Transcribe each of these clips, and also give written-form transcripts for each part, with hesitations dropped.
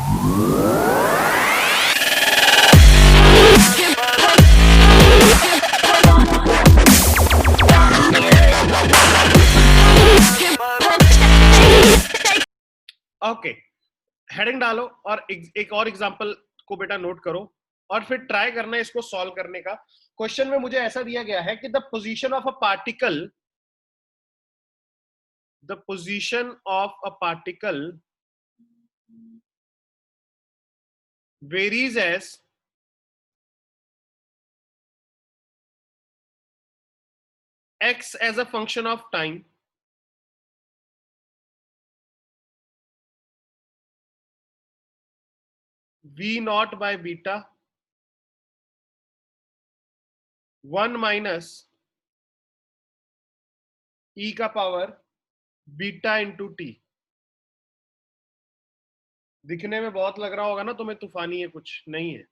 Okay, heading डालो और एक और एग्जांपल को बेटा नोट करो और फिर ट्राई करना इसको सॉल्व करने का। क्वेश्चन में मुझे ऐसा दिया गया है कि the position of a particle varies as x as a function of time v naught by beta 1 minus e का पावर बीटा इंटू टी। दिखने में बहुत लग रहा होगा ना तुम्हें तूफानी है, कुछ नहीं है।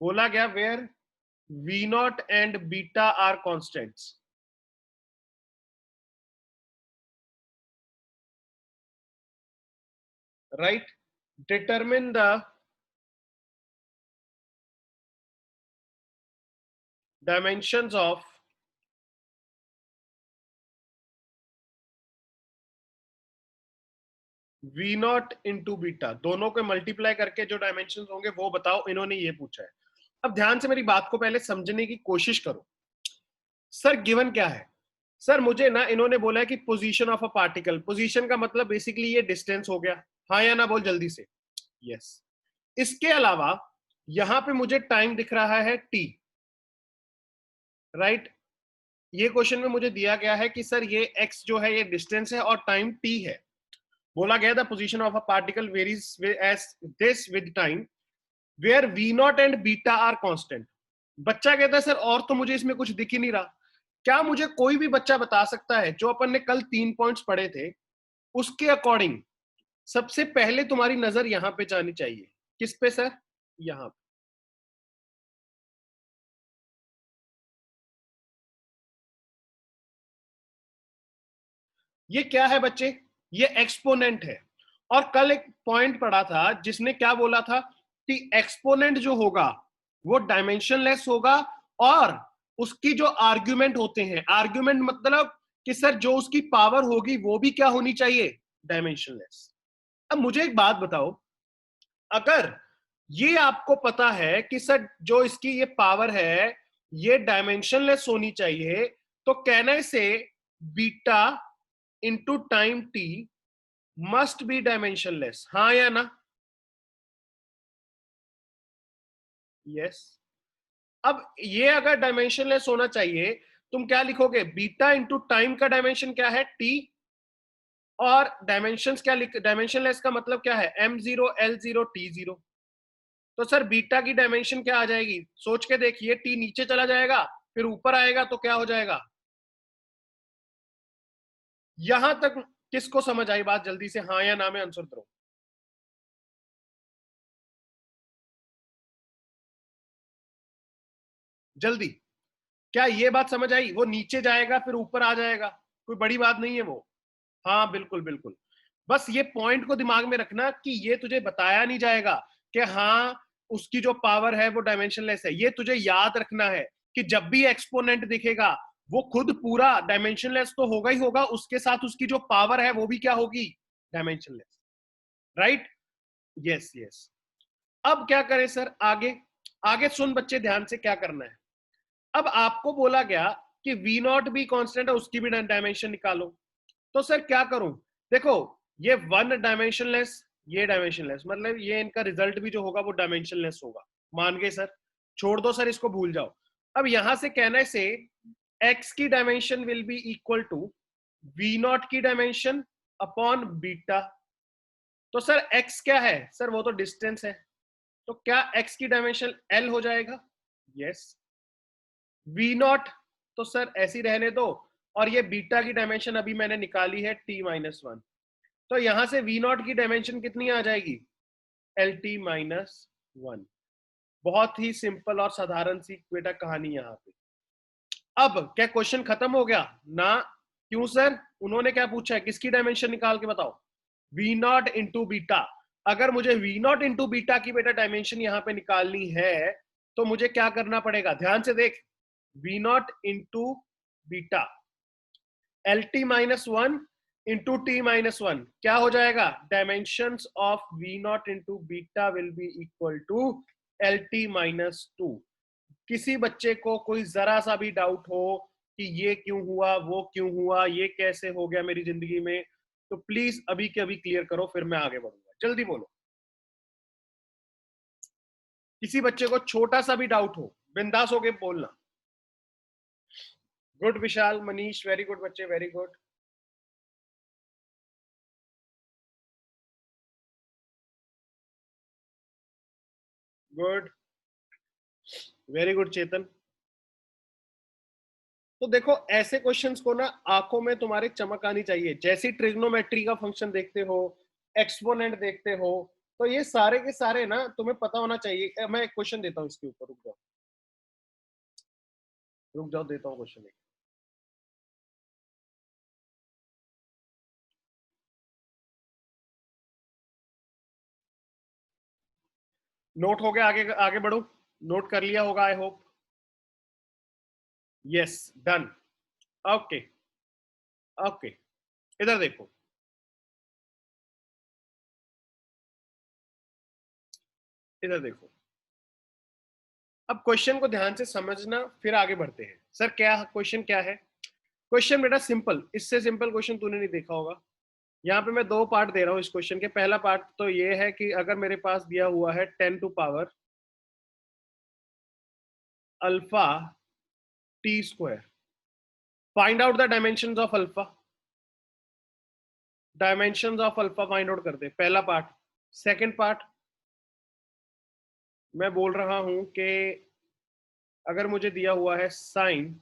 बोला गया where v naught and beta are constants, right? Determine the dimensions of v naught into beta, दोनों को मल्टीप्लाई करके जो डायमेंशंस होंगे वो बताओ। इन्होंने ये पूछा है। अब ध्यान से मेरी बात को पहले समझने की कोशिश करो। सर गिवन क्या है? सर मुझे ना इन्होंने बोला है कि position of a particle, position का मतलब बेसिकली ये डिस्टेंस हो गया। हाँ या ना बोल जल्दी से। यस। इसके अलावा यहां पे मुझे टाइम दिख रहा है टी, राइट? ये क्वेश्चन में मुझे दिया गया है कि सर ये x जो है ये डिस्टेंस है और टाइम t है। बोला गया the position of a particle varies as this with time where v naught and beta are constant. बच्चा कहता है सर और तो मुझे इसमें कुछ दिख ही नहीं रहा। क्या मुझे कोई भी बच्चा बता सकता है जो अपन ने कल 3 पॉइंट्स पढ़े थे उसके अकॉर्डिंग सबसे पहले तुम्हारी नजर यहां पे जानी चाहिए? किस पे सर? यहां पे। ये क्या है बच्चे? ये एक्सपोनेंट है। और कल एक पॉइंट पढ़ा था जिसने क्या बोला था कि एक्सपोनेंट जो होगा वो डायमेंशनलेस होगा और उसकी जो आर्ग्यूमेंट होते हैं, आर्ग्यूमेंट मतलब कि सर जो उसकी पावर होगी वो भी क्या होनी चाहिए? डायमेंशनलेस। अब मुझे एक बात बताओ, अगर ये आपको पता है कि सर जो इसकी ये पावर है ये डायमेंशनलेस होनी चाहिए, तो कहने से beta into time T must be dimensionless, हाँ या ना? यस। अब ये अगर डायमेंशनलेस होना चाहिए, तुम क्या लिखोगे? बीटा इंटू टाइम का डायमेंशन क्या है? टी। और डायमेंशन क्या लिख, डायमेंशनलेस का मतलब क्या है? m0 l0 t0। तो सर बीटा की डायमेंशन क्या आ जाएगी? सोच के देखिए, टी नीचे चला जाएगा फिर ऊपर आएगा तो क्या हो जाएगा? यहां तक किसको समझ आई बात? जल्दी से हाँ या ना में आंसर दो जल्दी। क्या ये बात समझ आई? वो नीचे जाएगा फिर ऊपर आ जाएगा, कोई बड़ी बात नहीं है वो। हाँ बिल्कुल बिल्कुल। बस ये पॉइंट को दिमाग में रखना कि ये तुझे बताया नहीं जाएगा कि हाँ उसकी जो पावर है वो डायमेंशनलेस है। ये तुझे याद रखना है कि जब भी एक्सपोनेंट दिखेगा वो खुद पूरा डायमेंशनलेस तो होगा ही होगा, उसके साथ उसकी जो पावर है वो भी क्या होगी? Dimensionless, right? Yes yes. अब क्या करें सर आगे? आगे सुन बच्चे ध्यान से, क्या करना है। अब आपको बोला गया कि वी नॉट भी कांस्टेंट है, उसकी भी डायमेंशन निकालो। तो सर क्या करूं? देखो ये वन डायमेंशनलेस, ये डायमेंशनलेस, मतलब ये इनका रिजल्ट भी जो होगा वो डायमेंशनलेस होगा। मान गए सर? छोड़ दो सर इसको, भूल जाओ। अब यहां से कहने से x की dimension will be equal to v naught की डायमेंशन अपॉन बीटा। तो सर x क्या है? सर वो तो डिस्टेंस है, तो क्या x की डायमेंशन l हो जाएगा? यस। वी नॉट तो सर ऐसी रहने दो, और ये बीटा की डायमेंशन अभी मैंने निकाली है t-1, तो यहां से वी नॉट की डायमेंशन कितनी आ जाएगी? LT-1। बहुत ही सिंपल और साधारण सी बेटा कहानी यहाँ पे। अब क्या क्वेश्चन खत्म हो गया ना? क्यों सर? उन्होंने क्या पूछा है? किसकी डायमेंशन निकाल के बताओ? V naught into beta. अगर मुझे वी नॉट इंटू बीटा की बेटा डायमेंशन यहां पे निकालनी है तो मुझे क्या करना पड़ेगा, ध्यान से देख, v naught into beta L T minus one into T minus one क्या हो जाएगा, dimensions of v naught into beta will be equal to L T minus two. किसी बच्चे को कोई जरा सा भी डाउट हो कि ये क्यों हुआ, वो क्यों हुआ, ये कैसे हो गया मेरी जिंदगी में, तो प्लीज अभी के अभी क्लियर करो, फिर मैं आगे बढ़ूंगा। जल्दी बोलो, किसी बच्चे को छोटा सा भी डाउट हो बिंदास होके बोलना। Good Vishal, Manish, very good बच्चे, very good. Good, very good Chetan. तो देखो ऐसे क्वेश्चंस को ना आंखों में तुम्हारे चमक आनी चाहिए, जैसे ट्रिग्नोमेट्री का फंक्शन देखते हो, एक्सपोनेंट देखते हो, तो ये सारे के सारे ना तुम्हें पता होना चाहिए। मैं एक क्वेश्चन देता हूँ इसके ऊपर, रुक जाओ रुक जाओ, देता हूँ क्वेश्चन एक। नोट हो गया, आगे आगे बढ़ो, नोट कर लिया होगा I hope. Yes, done. Okay okay, इधर देखो, इधर देखो, अब क्वेश्चन को ध्यान से समझना, फिर आगे बढ़ते हैं। सर क्या क्वेश्चन क्या है? क्वेश्चन बेटा सिंपल, इससे सिंपल क्वेश्चन तूने नहीं देखा होगा। यहाँ पे मैं दो पार्ट दे रहा हूँ इस क्वेश्चन के। पहला पार्ट तो ये है कि अगर मेरे पास दिया हुआ है 10 to power alpha T square, find out the dimensions of alpha. Dimensions of alpha find out कर दे, पहला पार्ट। सेकंड पार्ट मैं बोल रहा हूं कि अगर मुझे दिया हुआ है साइन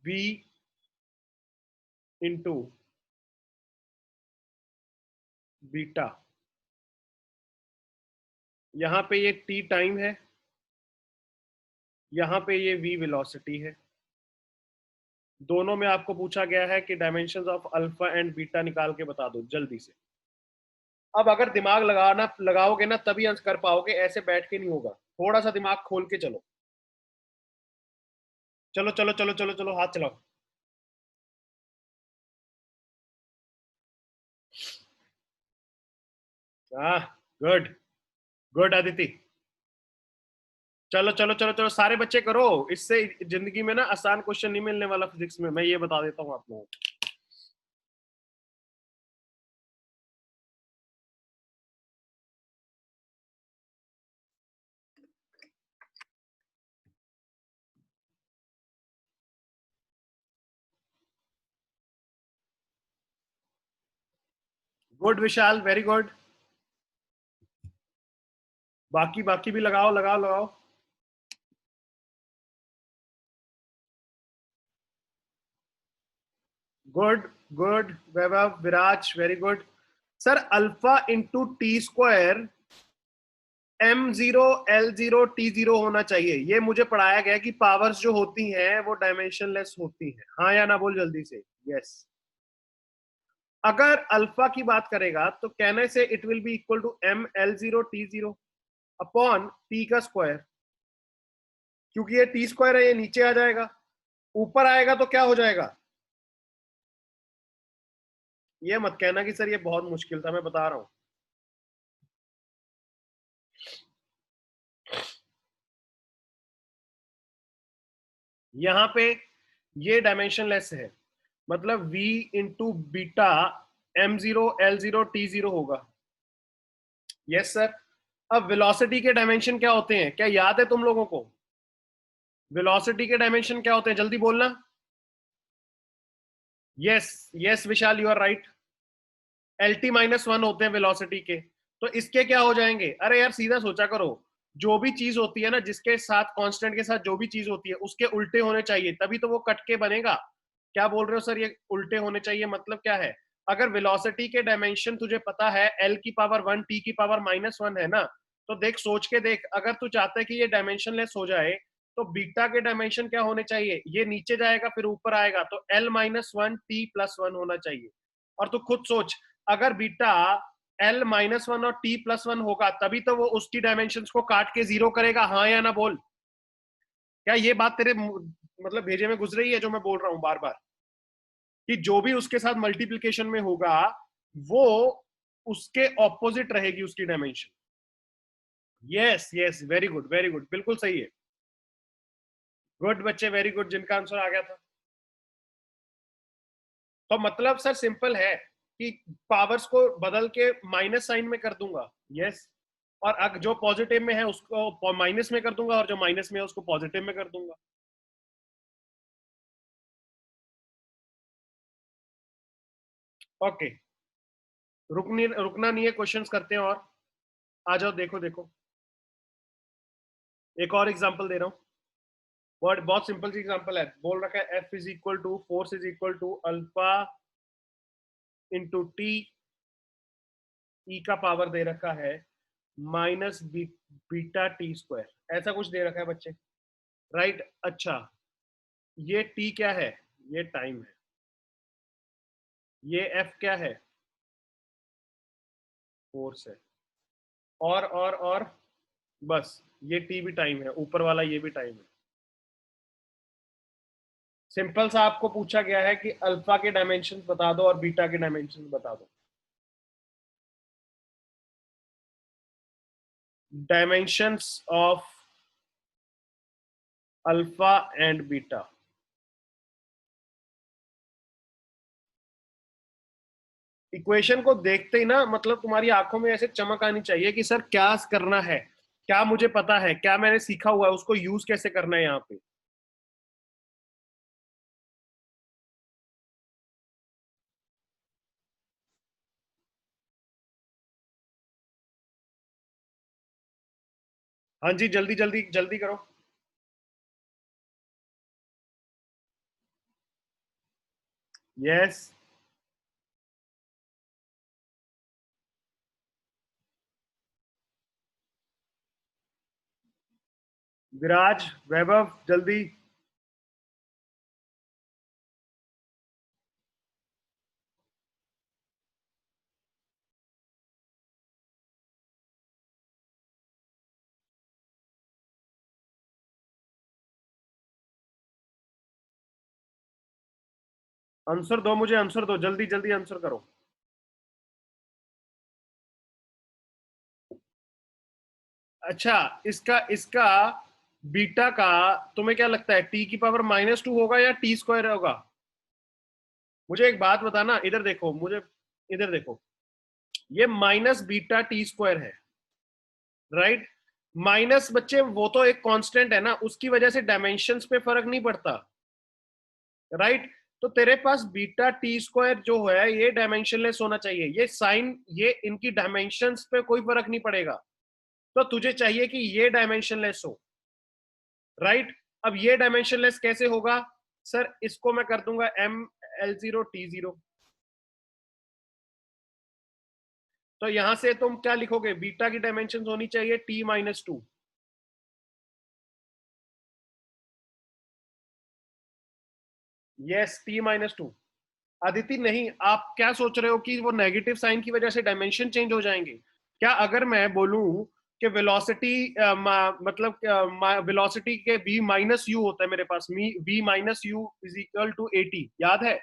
v इंटू बीटा, यहां पे ये t टाइम है, यहां पे ये v वेलोसिटी है, दोनों में आपको पूछा गया है कि dimensions of alpha and beta निकाल के बता दो जल्दी से। अब अगर दिमाग लगाओगे ना तभी आंसर कर पाओगे, ऐसे बैठ के नहीं होगा, थोड़ा सा दिमाग खोल के चलो। चलो चलो चलो चलो चलो, हाथ चलाओ। हाँ, गुड गुड आदिति। चलो चलो चलो चलो, सारे बच्चे करो, इससे जिंदगी में ना आसान क्वेश्चन नहीं मिलने वाला फिजिक्स में, मैं ये बता देता हूँ आप लोगों को। Good Vishal, very good. बाकी बाकी भी लगाओ लगाओ लगाओ। Good good, Vaibhav, Viraj, very good. Sir alpha into T square m0 L0 T0 होना चाहिए, ये मुझे पढ़ाया गया कि पावर्स जो होती हैं वो डायमेंशनलेस होती हैं। हाँ या ना बोल जल्दी से, यस। अगर अल्फा की बात करेगा तो कहने से it will be equal to m L0 T0 upon T का स्क्वायर, क्योंकि ये टी स्क्वायर है, ये नीचे आ जाएगा, ऊपर आएगा तो क्या हो जाएगा। ये मत कहना कि सर ये बहुत मुश्किल था, मैं बता रहा हूं। यहां पे ये डायमेंशनलेस है, मतलब v into beta m0 L0 T0 होगा। Yes sir. अब वेलोसिटी के डायमेंशन क्या होते हैं, क्या याद है तुम लोगों को? वेलोसिटी के डायमेंशन क्या होते हैं, जल्दी बोलना। Yes yes Vishal, you are right, LT-1 होते हैं वेलोसिटी के। तो इसके क्या हो जाएंगे, अरे यार सीधा सोचा करो, जो भी चीज होती है ना जिसके साथ कांस्टेंट के साथ जो भी चीज होती है उसके उल्टे होने चाहिए, तभी तो वो कट के बनेगा। क्या बोल रहे हो सर ये उल्टे होने चाहिए, मतलब क्या है? अगर वेलोसिटी के डायमेंशन तुझे पता है L⁻⁻1 T⁻⁻1 है ना, तो देख सोच के देख, अगर तू चाहता है कि ये डायमेंशनलेस हो जाए तो बीटा के डायमेंशन क्या होने चाहिए, ये नीचे जाएगा फिर ऊपर आएगा, तो L-1 T+1 होना चाहिए। और तू खुद सोच, अगर बीटा L-1 और T+1 होगा तभी तो वो उसकी डायमेंशंस को काट के 0 करेगा, हाँ या ना बोल। क्या ये बात तेरे मतलब भेजे में गुजर रही है जो मैं बोल रहा हूं बार बार, कि जो भी उसके साथ मल्टीप्लिकेशन में होगा वो उसके ऑपोजिट रहेगी उसकी dimension. Yes yes, very good very good, बिल्कुल सही है। गुड बच्चे, वेरी गुड, जिनका आंसर आ गया था। तो मतलब सर सिंपल है कि पावर्स को बदल के माइनस साइन में कर दूंगा। यस, और अगर जो पॉजिटिव में है उसको माइनस में कर दूंगा और जो माइनस में है उसको पॉजिटिव में कर दूंगा। ओके, रुकना नहीं है, क्वेश्चंस करते हैं। और आ जाओ, देखो देखो, एक और एग्जांपल दे रहा हूं। बहुत बहुत सिंपल सी एग्जांपल है, बोल रखा है F is equal to force is equal to alpha into T, E का पावर दे रखा है माइनस बीटा टी स्क्वायर, ऐसा कुछ दे रखा है बच्चे, राइट। अच्छा, ये टी क्या है, ये टाइम है, ये एफ क्या है, फोर्स है, और बस ये टी भी टाइम है, ऊपर वाला ये भी टाइम है। सिंपल सा आपको पूछा गया है कि अल्फा के डायमेंशन बता दो और बीटा के डायमेंशन बता दो। Dimensions of alpha and beta. Equation को देखते ही ना मतलब तुम्हारी आंखों में ऐसे चमक आनी चाहिए कि सर क्या करना है, क्या मुझे पता है, क्या मैंने सीखा हुआ है, उसको यूज कैसे करना है यहाँ पे। हाँ जी, जल्दी जल्दी जल्दी करो। यस, विराज, वैभव, जल्दी। आंसर दो, मुझे आंसर दो, जल्दी जल्दी आंसर करो। अच्छा, इसका इसका बीटा का तुम्हें क्या लगता है, टी की पावर -2 होगा या टी स्क्वायर होगा? मुझे एक बात बताना, इधर देखो मुझे, इधर देखो, ये माइनस बीटा टी स्क्वायर है, राइट। माइनस बच्चे वो तो एक कांस्टेंट है ना, उसकी वजह से डायमेंशंस पे फर्क नहीं पड़ता, राइट। तो तेरे पास बीटा टी स्क्वायर जो है ये डायमेंशनलेस होना चाहिए, ये साइन, ये इनकी डायमेंशंस पे कोई फर्क नहीं पड़ेगा। तो तुझे चाहिए कि ये डायमेंशनलेस हो, राइट। अब ये डायमेंशनलेस कैसे होगा, सर इसको मैं कर दूंगा ML0T0। तो यहां से तुम क्या लिखोगे, बीटा की डायमेंशन होनी चाहिए T-2। Yes, T-2। अदिति नहीं, आप क्या सोच रहे हो कि वो नेगेटिव साइन की वजह से डायमेंशन चेंज हो जाएंगे? क्या अगर मैं बोलूं कि वेलोसिटी मतलब वेलोसिटी के v-u होता है मेरे पास, v-u इज इक्वल टू 80, याद है?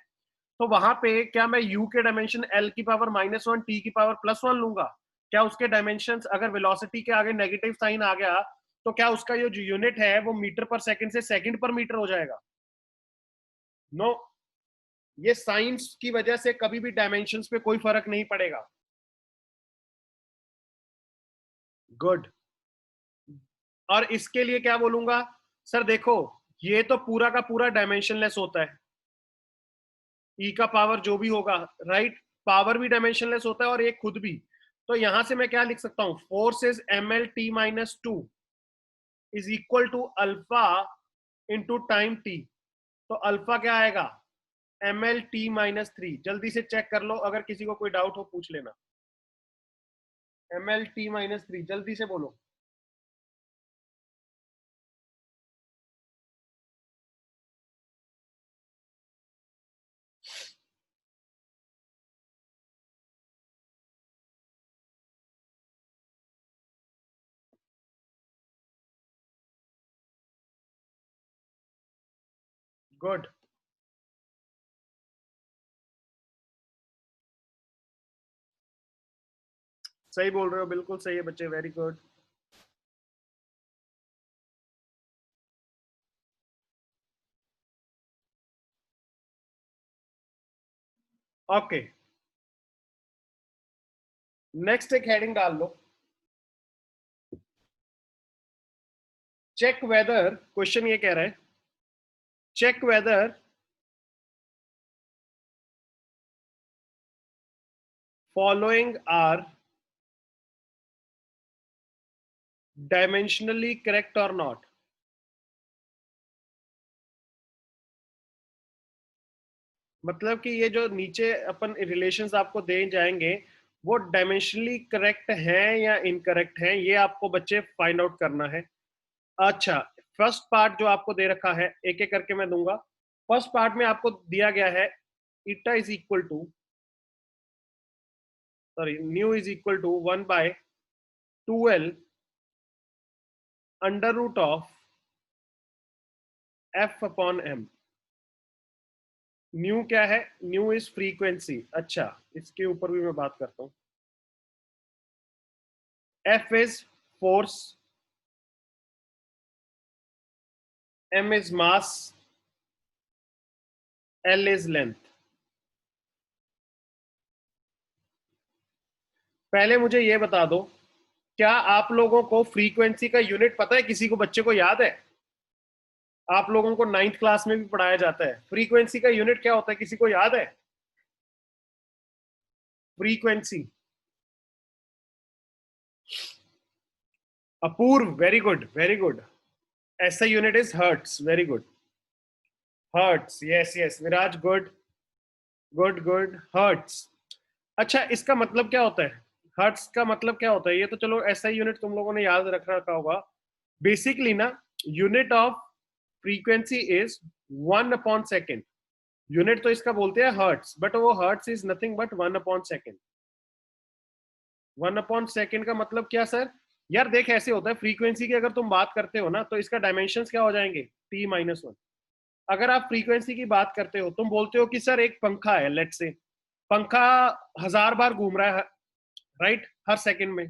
तो वहां पे क्या मैं u के डायमेंशन l की पावर -1 t की पावर +1 लूंगा? क्या उसके डायमेंशन अगर वेलोसिटी के आगे नेगेटिव साइन आ गया तो क्या उसका जो यूनिट है वो मीटर पर सेकंड से सेकंड पर मीटर हो जाएगा? नो, ये साइंस की वजह से कभी भी डायमेंशंस पे कोई फर्क नहीं पड़ेगा। गुड। और इसके लिए क्या बोलूंगा, सर देखो, ये तो पूरा का पूरा डायमेंशनलेस होता है, ई का पावर जो भी होगा, राइट। पावर भी डायमेंशनलेस होता है और ये खुद भी। तो यहां से मैं क्या लिख सकता हूं, force is ML-T-2 is equal to alpha into time T. तो अल्फा क्या आएगा, ML-T-3। जल्दी से चेक कर लो, अगर किसी को कोई डाउट हो पूछ लेना। ML-T-3, जल्दी से बोलो। गुड, सही बोल रहे हो, बिल्कुल सही है बच्चे, वेरी गुड। ओके, नेक्स्ट एक हेडिंग डाल लो, चेक वेदर, क्वेश्चन ये कह रहा है check whether following are dimensionally correct और नॉट। मतलब कि ये जो नीचे अपन रिलेशंस आपको दे जाएंगे वो डायमेंशनली करेक्ट हैं या इनकरेक्ट हैं, ये आपको बच्चे फाइंड आउट करना है। अच्छा, फर्स्ट पार्ट जो आपको दे रखा है, एक एक करके मैं दूंगा। फर्स्ट पार्ट में आपको दिया गया है eta is equal to, sorry, nu is equal to 1/12 under root of F upon M. Nu क्या है? Nu is frequency. अच्छा, इसके ऊपर भी मैं बात करता हूं। F is force, M is mass, L is length. पहले मुझे ये बता दो, क्या आप लोगों को फ्रीक्वेंसी का यूनिट पता है? किसी को, बच्चे को याद है? आप लोगों को 9th क्लास में भी पढ़ाया जाता है। फ्रीक्वेंसी का यूनिट क्या होता है, किसी को याद है? Frequency, Apurva, very good very good. ऐसा unit is hertz, very good. Hertz, yes yes Viraj, good good good, hertz. अच्छा, इसका मतलब क्या होता है? हर्ट्स का मतलब क्या होता है? ये तो चलो ऐसा यूनिट तुम लोगों ने याद रख रखा होगा। बेसिकली ना, यूनिट ऑफ फ्रीक्वेंसी इज 1/सेकेंड। यूनिट तो इसका बोलते हैं हर्ट्स, बट वो हर्ट्स इज नथिंग बट 1/सेकेंड। 1/सेकेंड का मतलब क्या सर? यार देख, ऐसे होता है, फ्रीक्वेंसी की अगर तुम बात करते हो ना, तो इसका डायमेंशंस क्या हो जाएंगे? t-1। अगर आप फ्रीक्वेंसी की बात करते हो, तुम बोलते हो कि सर एक पंखा है, लेट्स से पंखा 1000 बार घूम रहा है, राइट, हर सेकंड में।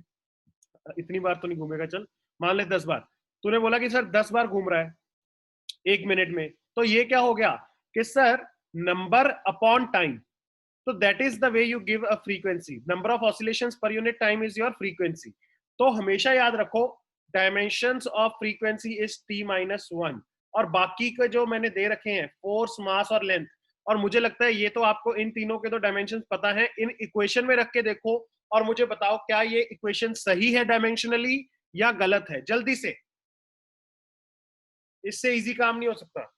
इतनी बार तो नहीं घूमेगा, चल मान ले 10 बार। तूने बोला कि सर 10 बार घूम रहा है 1 मिनट में, तो ये क्या हो गया कि सर नंबर अपॉन टाइम। तो that is the way you give a frequency, number of oscillations per unit time is your frequency. तो हमेशा याद रखो, dimensions of frequency is t-1। और बाकी के जो मैंने दे रखे हैं, फोर्स, मास और लेंथ, और मुझे लगता है ये तो आपको इन तीनों के तो डायमेंशंस पता है। इन इक्वेशन में रख के देखो और मुझे बताओ क्या ये इक्वेशन सही है डायमेंशनली या गलत है, जल्दी से। इससे इजी काम नहीं हो सकता।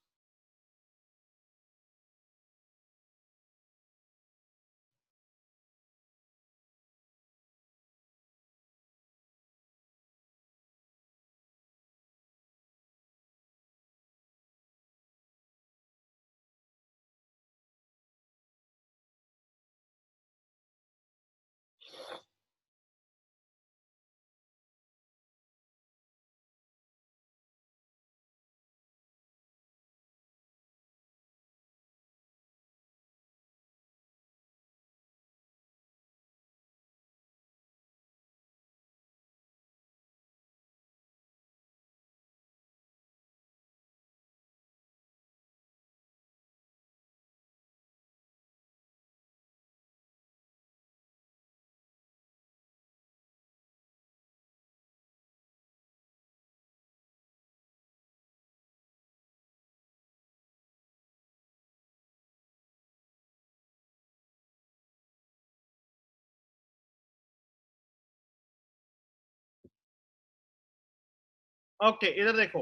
ओके, इधर देखो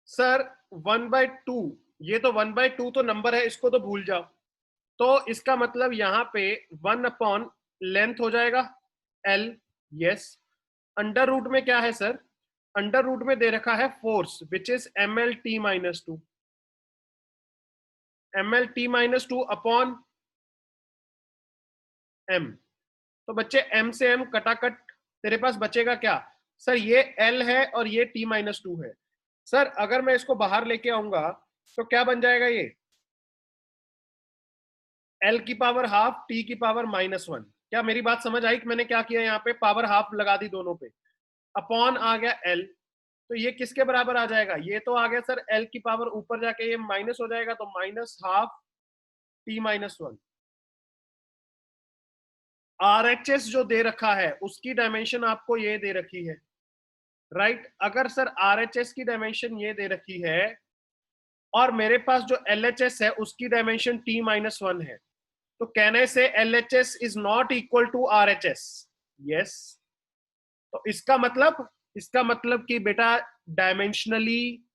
सर, 1/2, ये तो 1/2 तो नंबर है, इसको तो भूल जाओ। तो इसका मतलब यहाँ पे 1/लेंथ हो जाएगा, L। यस। अंडर रूट में क्या है सर? अंडर रूट में दे रखा है force, which is ml t-2। ml t-2 upon m। तो बच्चे m से m कटाकट, तेरे पास बचेगा क्या? सर ये L है और ये t-2 है। सर अगर मैं इसको बाहर लेके आऊंगा तो क्या बन जाएगा ये? एल की पावर हाफ टी की पावर -1। क्या मेरी बात समझ आई कि मैंने क्या किया यहाँ पे? पावर हाफ लगा दी दोनों पे, अपॉन आ गया एल। तो ये किसके बराबर आ जाएगा? ये तो आ गया सर एल की पावर ऊपर जाके ये माइनस हो जाएगा, तो -12 t-1। आरएचएस जो दे रखा है उसकी डायमेंशन आपको ये दे रखी है, राइट? अगर सर आरएचएस की डायमेंशन ये दे रखी है और मेरे पास जो एलएचएस है उसकी डायमेंशन t-1 है, तो कहने से LHS is not equal to RHS। Yes, तो इसका मतलब कि बेटा डायमेंशनली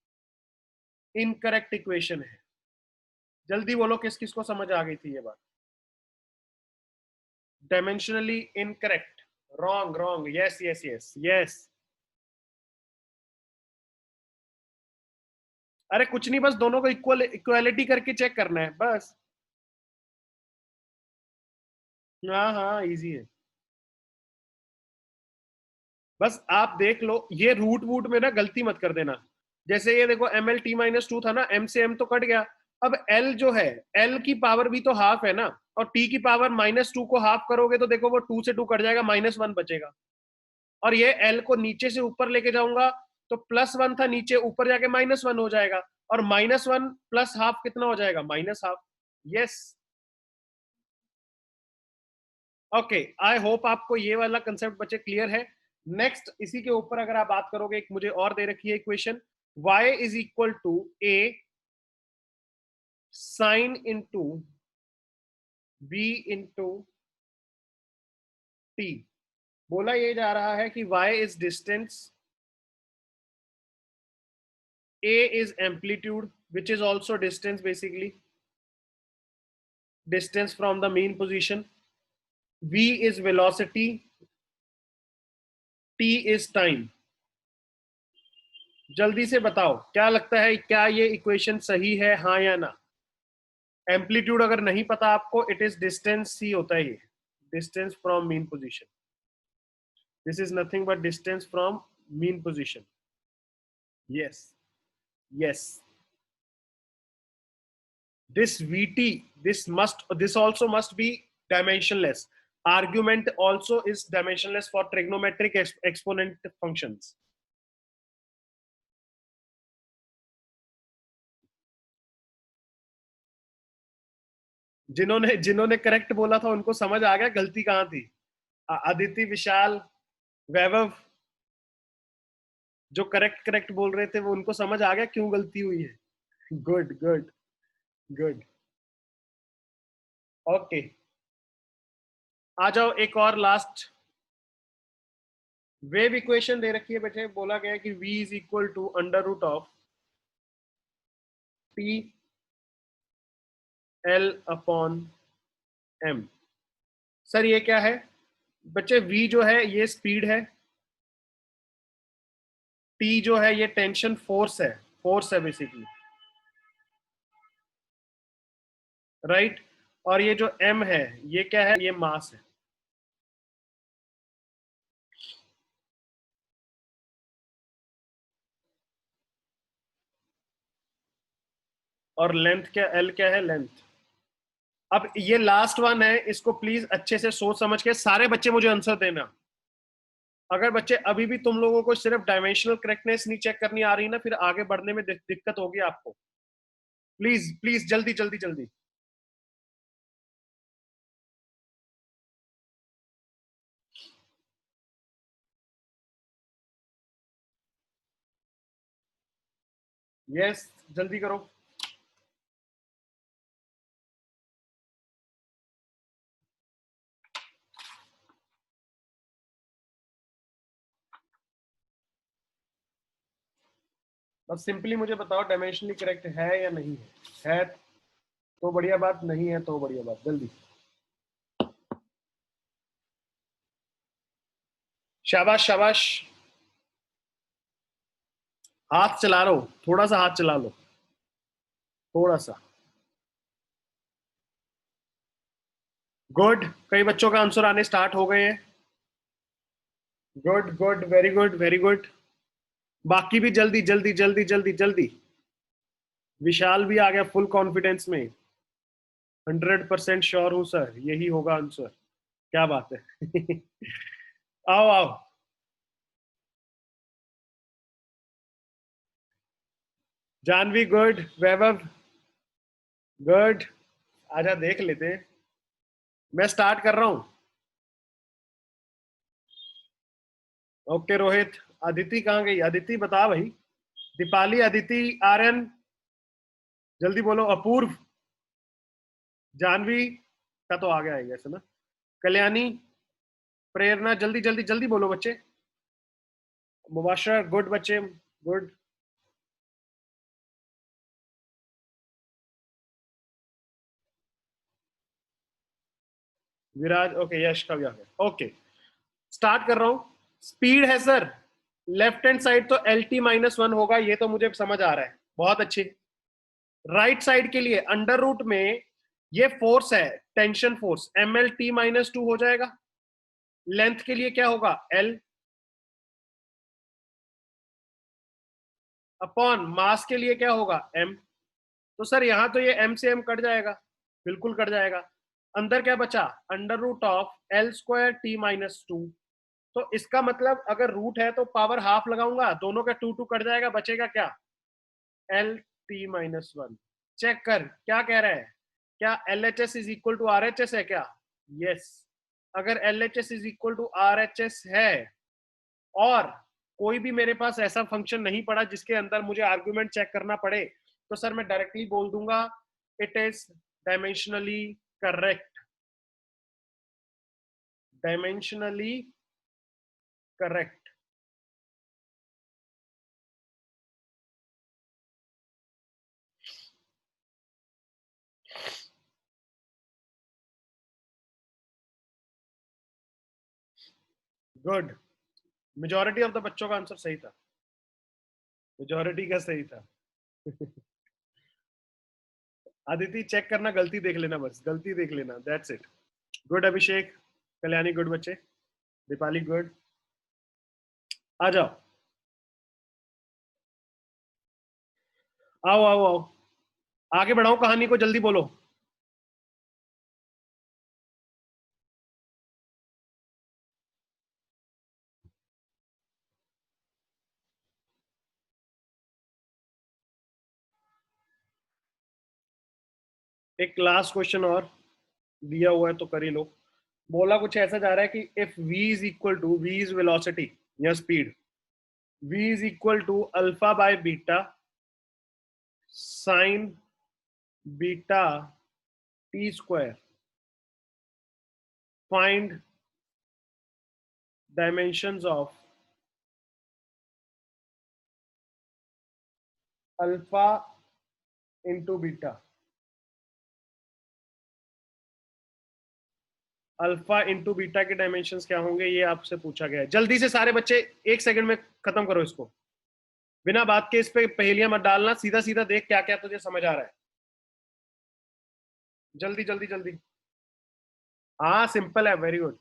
इनकरेक्ट इक्वेशन है। जल्दी बोलो किस किस को समझ आ गई थी ये बात? Dimensionally incorrect, wrong wrong, yes yes yes yes. अरे कुछ नहीं, बस दोनों को इक्वालिटी करके चेक करना है बस। हाँ हाँ, इजी है। बस आप देख लो, ये रूट वूट में ना गलती मत कर देना। जैसे ये देखो ml t-2 था ना, m से m तो कट गया। अब l जो है, l की पावर भी तो हाफ है ना, और t की पावर -2 को हाफ करोगे तो देखो वो 2 से 2 कट जाएगा, -1 बचेगा। और ये l को नीचे से ऊपर लेके जाऊंगा तो +1 था नीचे, ऊपर जाके -1 हो जाएगा, और -1 प्लस हाफ कितना हो जाएगा? -Half. Yes, okay. I hope आपको ये वाला कंसेप्ट बच्चे क्लियर है। नेक्स्ट इसी के ऊपर अगर आप बात करोगे, एक मुझे और दे रखी है equation, y is equal to a sine into b into t। बोला ये जा रहा है कि y is distance, a is amplitude which is also distance, basically distance from the mean position, v is velocity, t is time। जल्दी से बताओ क्या लगता है, क्या ये इक्वेशन सही है, हाँ या ना? एम्पलीट्यूड अगर नहीं पता आपको, इट इज डिस्टेंस ही होता है, ये distance from mean position. This is nothing but distance from mean position. Yes yes, this vt, this also must be dimensionless. Argument also is dimensionless for trigonometric exponent functions. जिन्होंने जिन्होंने correct बोला था उनको समझ आ गया गलती कहां थी? अदिति, विशाल, वैभव, जो करेक्ट करेक्ट बोल रहे थे वो, उनको समझ आ गया क्यों गलती हुई है? Good good good, okay. आ जाओ एक और लास्ट वेव इक्वेशन दे रखी है बेटे। बोला गया कि v is equal to under root of T L upon M. Sir ये क्या है बच्चे? v जो है ये स्पीड है, t जो है ये टेंशन फोर्स है बेसिकली, राइट? और ये जो m है ये क्या है? ये मास है। और लेंथ क्या, l क्या है? लेंथ। अब ये लास्ट वन है, इसको प्लीज अच्छे से सोच समझ के सारे बच्चे मुझे आंसर देना। अगर बच्चे अभी भी तुम लोगों को सिर्फ डायमेंशनल करेक्टनेस नहीं चेक करनी आ रही ना, फिर आगे बढ़ने में दिक्कत होगी आपको। प्लीज प्लीज जल्दी जल्दी जल्दी। यस, जल्दी करो। बस सिंपली मुझे बताओ डायमेंशनली करेक्ट है या नहीं है तो बढ़िया बात, नहीं है तो बढ़िया बात। जल्दी, शाबाश शाबाश। हाथ चला लो, थोड़ा सा हाथ चला लो, थोड़ा सा। गुड, कई बच्चों का आंसर आने स्टार्ट हो गए हैं। Good good, very good very good. बाकी भी जल्दी जल्दी जल्दी जल्दी जल्दी। विशाल भी आ गया फुल कॉन्फिडेंस में। 100% श्योर हूँ सर, यही होगा आंसर। क्या बात है। आओ आओ। जानवी गुड, वैभव गुड। आजा देख लेते हैं। मैं स्टार्ट कर रहा हूं। ओके रोहित। अदिति कहाँ गई? अदिति बता भाई। दीपाली, अदिति, आर्यन, जल्दी बोलो। अपूर्व, जानवी का तो आ गया है ऐसे ना। कल्याणी, प्रेरणा, जल्दी जल्दी जल्दी बोलो बच्चे। मुबाशर गुड बच्चे, गुड। विराज ओके, यश का भी आ गया। ओके स्टार्ट कर रहा हूं। स्पीड है सर, लेफ्ट हैंड साइड तो एल टी -1 होगा, ये तो मुझे समझ आ रहा है, बहुत अच्छी। राइट साइड के लिए अंडर रूट में ये फोर्स है, tension force, M L T -2 हो जाएगा। लेंथ के लिए क्या होगा? एल अपॉन मास के लिए क्या होगा? एम। तो सर यहां तो ये एम से एम कट जाएगा, बिल्कुल कट जाएगा। अंदर क्या बचा? Under root of L square T -2। तो इसका मतलब अगर रूट है तो पावर हाफ लगाऊंगा, दोनों का 2 2 कट जाएगा, बचेगा क्या? L T -1। चेक कर क्या कह रहा है। क्या L H S is equal to R H S है क्या? यस। अगर L H S is equal to R H S है और कोई भी मेरे पास ऐसा फंक्शन नहीं पड़ा जिसके अंदर मुझे आर्ग्यूमेंट चेक करना पड़े, तो सर मैं डायरेक्टली बोल दूंगा it is dimensionally correct. Dimensionally correct. Good. Majority of the बच्चों का आंसर सही था, मेजोरिटी का सही था। आदिति चेक करना, गलती देख लेना, बस गलती देख लेना, that's it. Good Abhishek, Kalyani good बच्चे, दीपाली गुड। आ जाओ, आओ आओ आओ, आगे बढ़ाओ कहानी को, जल्दी बोलो। एक लास्ट क्वेश्चन और दिया हुआ है तो कर ही लो। बोला कुछ ऐसा जा रहा है कि if v is equal to, v is velocity या speed, v is equal to alpha by beta sine beta T square, find dimensions of alpha into beta. Alpha into beta के डायमेंशंस क्या होंगे, ये आपसे पूछा गया है। जल्दी से सारे बच्चे 1 सेकंड में खत्म करो इसको, बिना बात के इस पे पहेलियां मत डालना, सीधा सीधा देख क्या क्या तुझे समझ आ रहा है। जल्दी जल्दी जल्दी। हाँ सिंपल है, very good.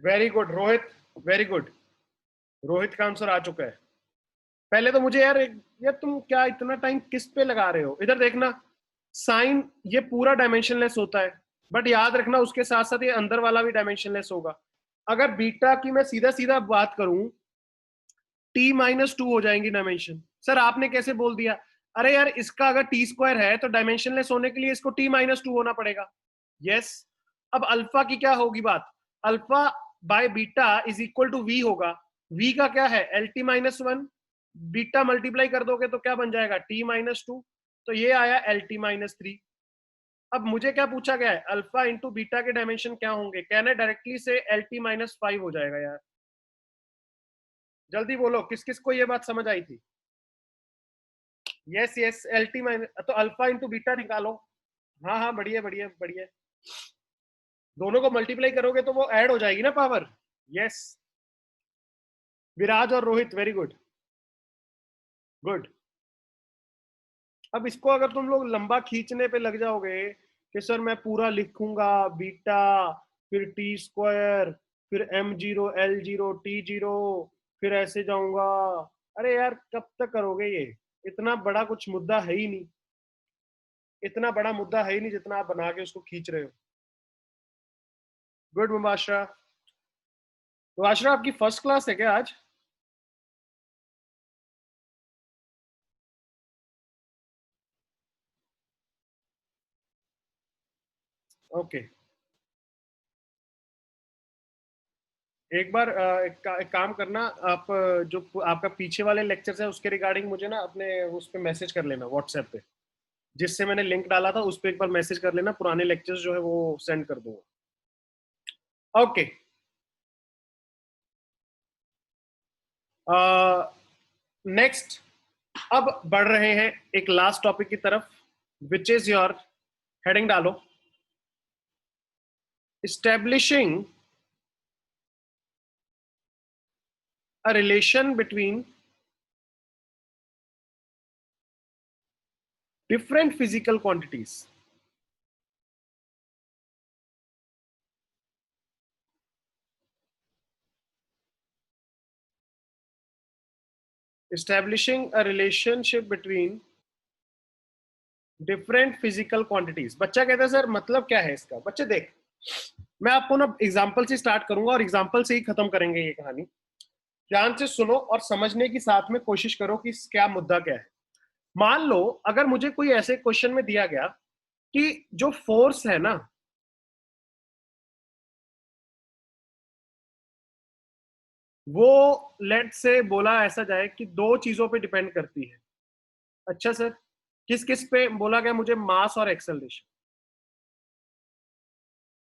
Very good Rohit, very good. Rohit का आंसर आ चुका है। पहले तो मुझे यार तुम क्या इतना टाइम किस पे लगा रहे हो? इधर देखना, साइन ये पूरा डायमेंशनलेस होता है, बट याद रखना उसके साथ साथ ये अंदर वाला भी डायमेंशनलेस होगा। अगर बीटा की मैं सीधा सीधा बात करूं, t -2 हो जाएंगी डायमेंशन। सर आपने कैसे बोल दिया? अरे यार इसका अगर टी स्क्वायर है तो डायमेंशनलेस होने के लिए इसको t -2 होना पड़ेगा। यस। अब अल्फा की क्या होगी बात? Alpha by beta is equal to v होगा। वी का क्या है? L T -1। बीटा मल्टीप्लाई कर दोगे तो क्या बन जाएगा? t -2। तो ये आया एल टी -3। अब मुझे क्या पूछा गया है, अल्फा इंटू बीटा के डायमेंशन क्या होंगे, कहना डायरेक्टली से LT माइनस 5 हो जाएगा यार। जल्दी बोलो किस किस को ये बात समझ आई थी। यस यस, LT माइनस तो अल्फा इंटू बीटा निकालो। हाँ हाँ, बढ़िया बढ़िया बढ़िया। दोनों को मल्टीप्लाई करोगे तो वो ऐड हो जाएगी ना पावर। यस, विराज और रोहित, वेरी गुड गुड। अब इसको अगर तुम लोग लंबा खींचने पे लग जाओगे कि सर मैं पूरा लिखूंगा बीटा, फिर टी स्क्वायर, फिर M0 L0 T0, फिर ऐसे जाऊंगा, अरे यार कब तक करोगे ये। इतना बड़ा कुछ मुद्दा है ही नहीं, इतना बड़ा मुद्दा है ही नहीं जितना आप बना के उसको खींच रहे हो। गुड मुबाशरा। मुबाशरा आपकी फर्स्ट क्लास है क्या आज? ओके, एक बार एक काम करना आप, जो आपका पीछे वाले लेक्चर्स है उसके रिगार्डिंग मुझे ना अपने उस पर मैसेज कर लेना व्हाट्सएप पे, जिससे मैंने लिंक डाला था उस पर एक बार मैसेज कर लेना, पुराने लेक्चर्स जो है वो सेंड कर दूंगा। ओके, नेक्स्ट, अब बढ़ रहे हैं एक लास्ट टॉपिक की तरफ, विच इज योर, हेडिंग डालो, establishing a relation between different physical quantities. Establishing a relationship between different physical quantities. बच्चा कहता है सर मतलब क्या है इसका। बच्चे देख, मैं आपको ना एग्जांपल से स्टार्ट करूंगा और एग्जांपल से ही खत्म करेंगे ये कहानी। ध्यान से सुनो और समझने की साथ में कोशिश करो कि क्या मुद्दा क्या है। मान लो अगर मुझे कोई ऐसे क्वेश्चन में दिया गया कि जो फोर्स है ना, वो लेट से बोला ऐसा जाए कि दो चीजों पे डिपेंड करती है। अच्छा सर, किस किस पे बोला गया मुझे, मास और एक्सेलरेशन।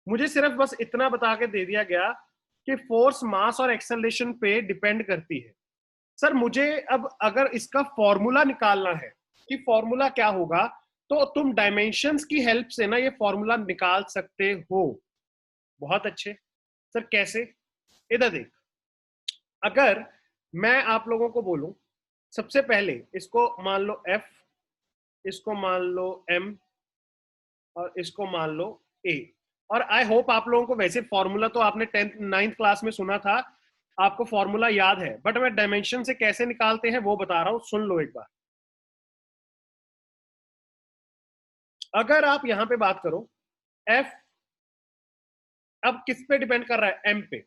मुझे सिर्फ बस इतना बता के दे दिया गया कि फोर्स मास और एक्सेलरेशन पे डिपेंड करती है। सर मुझे अब अगर इसका फॉर्मूला निकालना है कि फॉर्मूला क्या होगा, तो तुम डायमेंशंस की हेल्प से ना ये फॉर्मूला निकाल सकते हो। बहुत अच्छे सर, कैसे? इधर देख, अगर मैं आप लोगों को बोलूं, सबसे पहले इसको मान लो F, इसको मान लो M, और इसको मान लो A। और आई होप आप लोगों को वैसे फॉर्मूला तो आपने 10th 9th क्लास में सुना था, आपको फॉर्मूला याद है, बट मैं डायमेंशन से कैसे निकालते हैं वो बता रहा हूं, सुन लो एक बार। अगर आप यहां पे बात करो, F अब किस पे डिपेंड कर रहा है, M पे।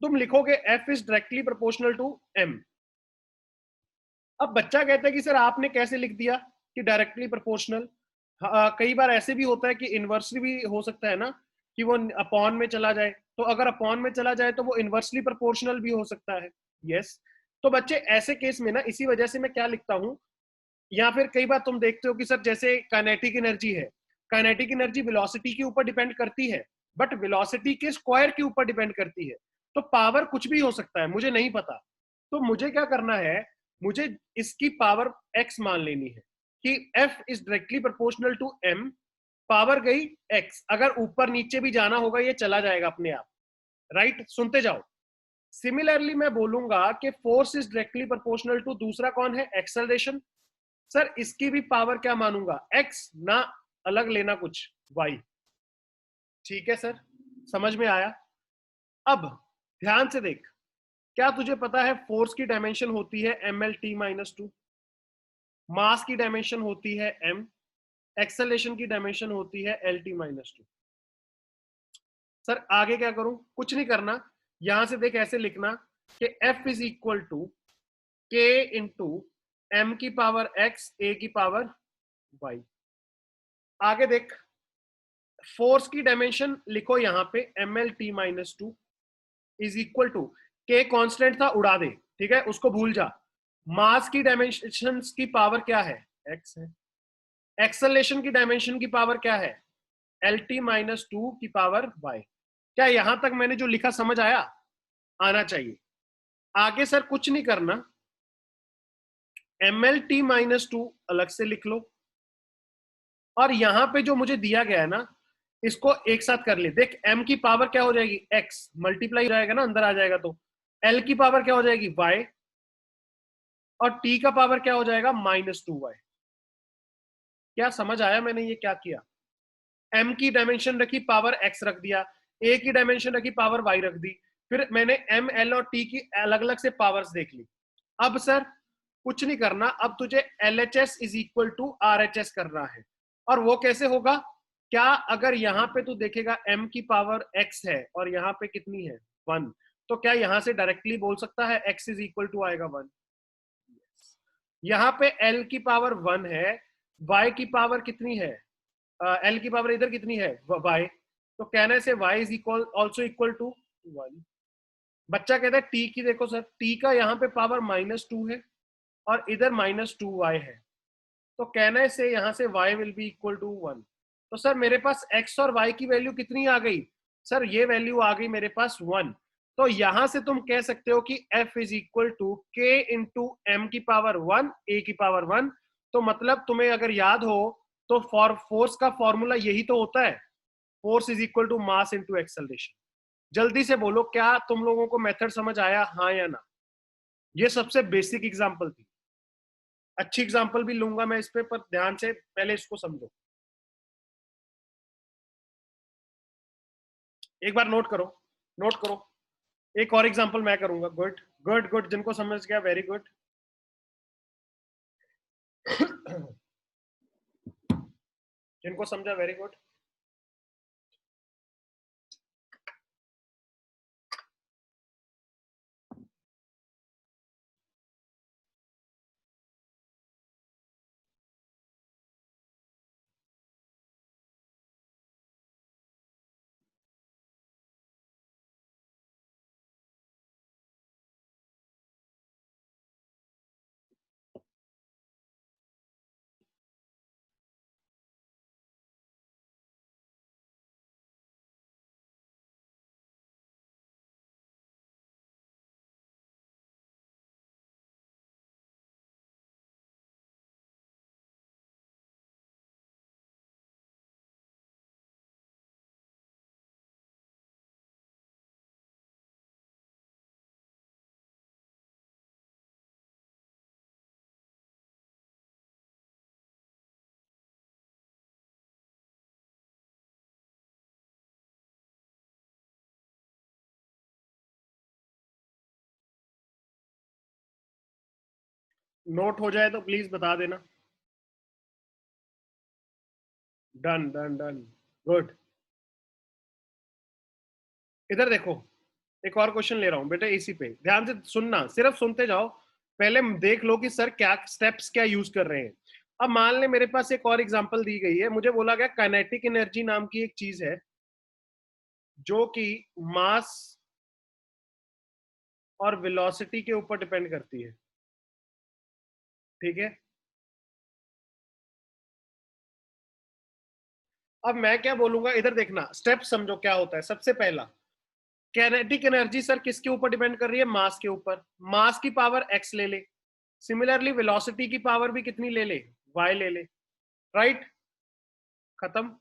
तुम लिखोगे F is directly proportional to M। अब बच्चा कहता है कि सर आपने कैसे लिख दिया कि डायरेक्टली प्रोपोर्शनल। कई बार ऐसे भी होता है कि इनवर्सली भी हो सकता है ना, कि वो अपॉन में चला जाए, तो अगर अपॉन में चला जाए तो वो इनवर्सली प्रोपोर्शनल भी हो सकता है। यस, तो बच्चे ऐसे केस में ना इसी वजह से मैं क्या लिखता हूं, या फिर कई बार तुम देखते हो कि सर जैसे काइनेटिक एनर्जी है, काइनेटिक एनर्जी वेलोसिटी के ऊपर डिपेंड करती है, बट वेलोसिटी के स्क्वायर के ऊपर डिपेंड करती है। तो पावर कुछ भी हो सकता है, मुझे नहीं पता। तो मुझे क्या करना है, मुझे इसकी पावर x मान लेनी है कि F is directly proportional to M। Power गई x, अगर ऊपर नीचे भी जाना होगा ये चला जाएगा अपने आप। राइट, सुनते जाओ। सिमिलरली मैं बोलूंगा कि force is directly proportional to, दूसरा कौन है, एक्सेलरेशन। सर इसकी भी पावर क्या मानूंगा, x, ना अलग लेना कुछ, y। ठीक है सर, समझ में आया? अब ध्यान से देख, क्या तुझे पता है फोर्स की डायमेंशन होती है MLT-2, मास की डायमेंशन होती है M, एक्सेलरेशन की डायमेंशन होती है LT-2। सर आगे क्या करूं, कुछ नहीं करना, यहां से देख ऐसे लिखना कि F is equal to K into M की पावर X, A की पावर Y। आगे देख, फोर्स की डायमेंशन लिखो यहां पे MLT-2 is equal to, K constant था उड़ा दे, ठीक है उसको भूल जा। मास की डायमेंशन की पावर क्या है, X है। एक्सेलरेशन की डायमेंशन की पावर क्या है? LT माइनस 2 की पावर y। क्या यहां तक मैंने जो लिखा समझ आया? आना चाहिए। आगे सर कुछ नहीं करना, MLT माइनस 2 अलग से लिख लो, और यहां पे जो मुझे दिया गया है ना, इसको एक साथ कर ले। देख m की पावर क्या हो जाएगी? x मल्टीप्लाई हो जाएगा ना, अंदर आ जाएगा, तो l की पावर क्या हो जाएगी? y, और t का पावर क्या हो जाएगा? -2y। क्या समझ आया मैंने ये क्या किया? m की डायमेंशन रखी, पावर x रख दिया, a की डायमेंशन रखी, पावर y रख दी, फिर मैंने m, l और t की अलग अलग से पावर्स देख ली। अब सर कुछ नहीं करना, अब तुझे LHS is equal to RHS करना है। और वो कैसे होगा? क्या अगर यहाँ पे तू देखेगा m की पावर x है और यहाँ पे कितनी है? 1, तो क्या यहाँ से डायरेक्टली बोल सकता है x इज इक्वल टू आएगा 1? यहाँ पे l की पावर 1 है, y की पावर कितनी है? l की पावर इधर कितनी है? y, तो कहने से y is equal also equal to 1। बच्चा कहता है t की, देखो सर t का यहाँ पे पावर -2 है और इधर -2y है, तो कहने से यहाँ से y will be equal to 1। तो सर मेरे पास x और y की वैल्यू कितनी आ गई? सर ये वैल्यू आ गई मेरे पास 1। तो यहां से तुम कह सकते हो कि f is equal to k into M की पावर 1 a की पावर 1। तो मतलब तुम्हें अगर याद हो तो फॉर फोर्स का फॉर्मूला यही तो होता है, force is equal to mass into acceleration. जल्दी से बोलो, क्या तुम लोगों को मेथड समझ आया, हाँ या ना? ये सबसे बेसिक एग्जांपल थी, अच्छी एग्जांपल भी लूंगा मैं इस पे, पर ध्यान से पहले इसको समझो। एक बार नोट करो, नोट करो। एक और एग्जांपल मैं करूंगा। गुड गुड गुड, जिनको समझ गया वेरी गुड। जिनको समझा वेरी गुड। नोट हो जाए तो प्लीज बता देना। Done done done, good. इधर देखो, एक और क्वेश्चन ले रहा हूं बेटा, इसी पे ध्यान से सुनना, सिर्फ सुनते जाओ, पहले देख लो कि सर क्या स्टेप्स क्या यूज कर रहे हैं। अब मान ले मेरे पास एक और एग्जांपल दी गई है, मुझे बोला गया काइनेटिक एनर्जी नाम की एक चीज है जो कि मास और वेलोसिटी के ऊपर डिपेंड करती है, ठीक है। अब मैं क्या बोलूंगा, इधर देखना, स्टेप समझो क्या होता है। सबसे पहला, काइनेटिक एनर्जी सर किसके ऊपर डिपेंड कर रही है? मास के ऊपर। मास की पावर x ले ले, सिमिलरली वेलोसिटी की पावर भी कितनी ले ले? y ले ले, राइट, खत्म।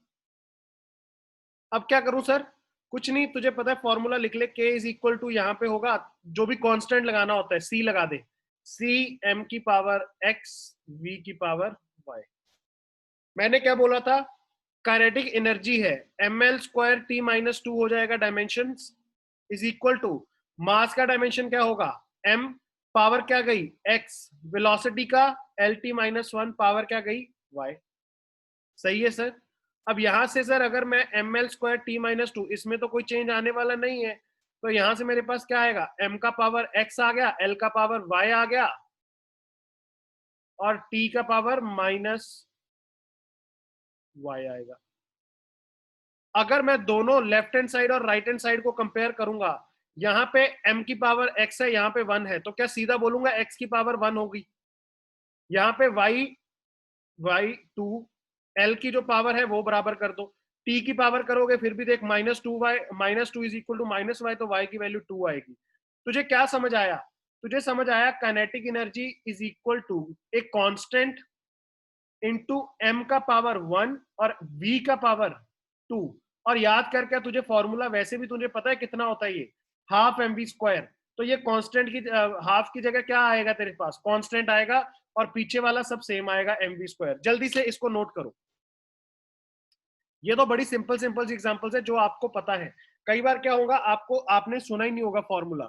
अब क्या करूं सर? कुछ नहीं, तुझे पता है फॉर्मूला लिख ले, k इज इक्वल टू, यहाँ पे होगा जो भी कांस्टेंट लगाना होता है c लगा दे, c m की पावर x v की पावर y। मैंने क्या बोला था? काइनेटिक एनर्जी है ml² t माइनस 2 हो जाएगा dimension, is equal to mass का डायमेंशन क्या होगा? m, पावर क्या गई? x, वेलोसिटी का lt माइनस 1, पावर क्या गई? y। सही है सर। अब यहां से सर अगर मैं ml² t माइनस 2, इसमें तो कोई चेंज आने वाला नहीं है, तो यहां से मेरे पास क्या आएगा? m का पावर x आ गया, l का पावर y आ गया, और t का पावर माइनस y आएगा। अगर मैं दोनों लेफ्ट हैंड साइड और राइट हैंड साइड को कंपेयर करूंगा, यहाँ पे m की पावर x है, यहाँ पे 1 है, तो क्या सीधा बोलूंगा x की पावर 1 होगी? यहाँ पे y 2 एल की जो पावर है वो बराबर कर दो, टी की पावर करोगे फिर भी देख -2y, -2 is equal to -y, तो y की वैल्यू 2 आएगी। तुझे क्या समझ आया? तुझे समझ आया kinetic energy is equal to एक कांस्टेंट इंटू m का पावर 1 और v का पावर 2। और याद कर क्या, तुझे फॉर्मूला वैसे भी तुझे पता है कितना होता है, ये हाफ mv²। तो ये कांस्टेंट की हाफ की जगह क्या आएगा तेरे पास, कांस्टेंट आएगा, और पीछे वाला सब सेम आएगा mv²। जल्दी से इसको नोट करो। ये तो बड़ी सिंपल सिंपल एग्जांपल्स है जो आपको पता है। कई बार क्या होगा, आपने सुना ही नहीं होगा फॉर्मूला,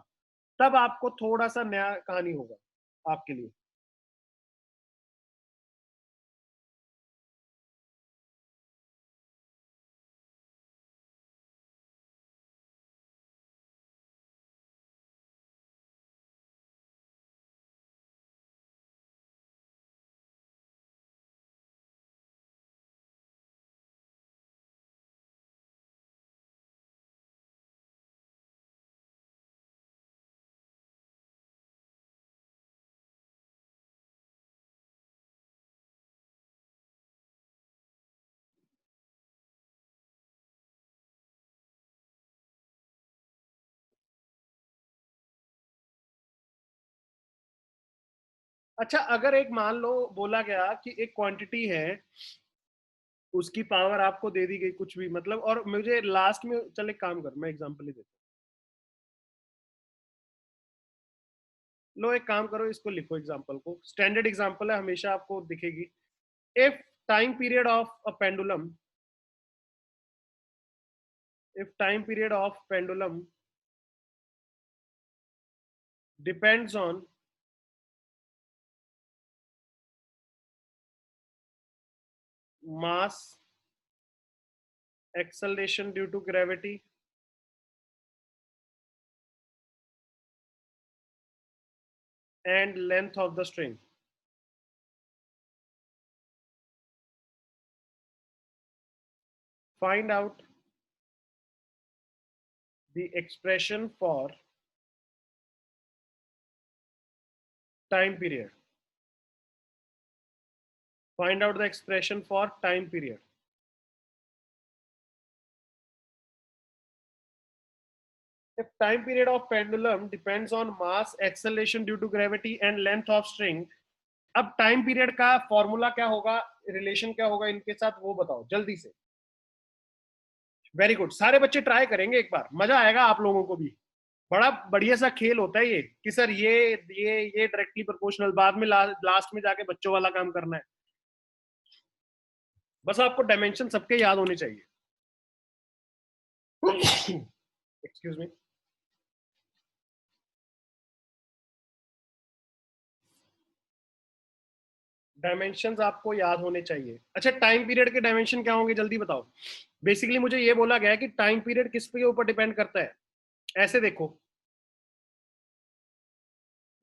तब आपको थोड़ा सा नया कहानी होगा आपके लिए। अच्छा, अगर एक मान लो बोला गया कि एक क्वांटिटी है, उसकी पावर आपको दे दी गई कुछ भी, मतलब, और मुझे लास्ट में, चल एक काम कर, मैं एग्जांपल ही देता हूं। लो एक काम करो, इसको लिखो, एग्जांपल को, स्टैंडर्ड एग्जांपल है, हमेशा आपको दिखेगी। If time period of a pendulum, if time period of pendulum depends on mass, acceleration due to gravity, and length of the string, find out the expression for time period, find out the expression for time period। If time period of pendulum depends on mass, acceleration due to gravity and length of string, अब time period का formula क्या होगा, relation क्या होगा इनके साथ, वो बताओ जल्दी से। वेरी गुड, सारे बच्चे ट्राई करेंगे एक बार, मजा आएगा आप लोगों को भी। बड़ा बढ़िया सा खेल होता है ये, कि सर ये डायरेक्टली प्रोपोर्शनल, बाद में लास्ट में जाके बच्चों वाला काम करना है। बस आपको डायमेंशन सबके याद होने चाहिए। Excuse me. डायमेंशंस आपको याद होने चाहिए। अच्छा, टाइम पीरियड के डायमेंशन क्या होंगे जल्दी बताओ। बेसिकली मुझे ये बोला गया है कि टाइम पीरियड किस के ऊपर डिपेंड करता है। ऐसे देखो,